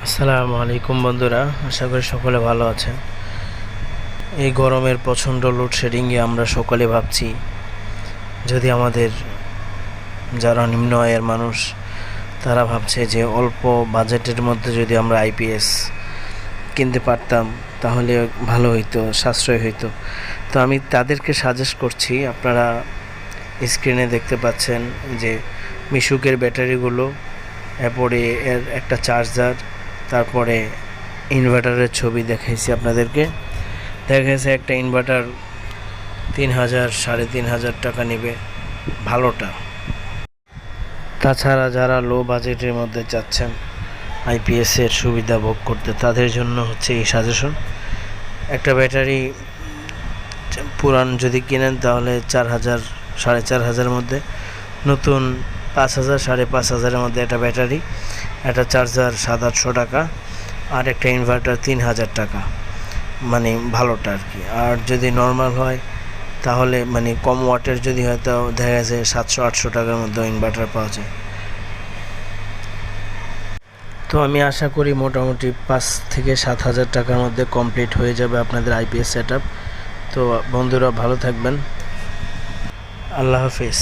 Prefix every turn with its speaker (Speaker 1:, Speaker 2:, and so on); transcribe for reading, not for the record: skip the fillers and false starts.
Speaker 1: আসসালামু আলাইকুম বন্ধুরা, আশা করি সকলে ভালো আছেন। এই গরমের প্রচণ্ড লোডশেডিংয়ে আমরা সকলে ভাবছি যদি আমাদের যারা নিম্ন আয়ের মানুষ তারা ভাবছে যে অল্প বাজেটের মধ্যে যদি আমরা আইপিএস কিনতে পারতাম তাহলে ভালো হইতো, সাশ্রয় হইতো। তো আমি তাদেরকে সাজেস্ট করছি, আপনারা স্ক্রিনে দেখতে পাচ্ছেন যে মিশুকের ব্যাটারিগুলো, এরপরে এর একটা চার্জার, তারপরে ইনভার্টারের ছবি দেখাইছি আপনাদেরকে। দেখা গেছে একটা ইনভার্টার 3,000 3,500 টাকা নেবে ভালোটা। তাছাড়া যারা লো বাজেটের মধ্যে চাচ্ছেন আইপিএসের সুবিধা ভোগ করতে, তাদের জন্য হচ্ছে এই সাজেশন। একটা ব্যাটারি পুরান যদি কিনেন তাহলে 4,000 4,500-এর মধ্যে, নতুন 5,000 5,500-এর মধ্যে একটা ব্যাটারি, একটা চার্জার 700-800 টাকা, আর একটা ইনভার্টার 3,000 টাকা, মানে ভালোটা আর কি। আর যদি নর্মাল হয় তাহলে মানে কম ওয়াটের যদি হয় তো দেখা গেছে 700-800 টাকার মধ্যে ইনভার্টার পাওয়া যায়। তো আমি আশা করি মোটামুটি 5 থেকে 7,000 টাকার মধ্যে কমপ্লিট হয়ে যাবে আপনাদের আইপিএস সেট আপ। তো বন্ধুরা ভালো থাকবেন, আল্লাহ হাফেজ।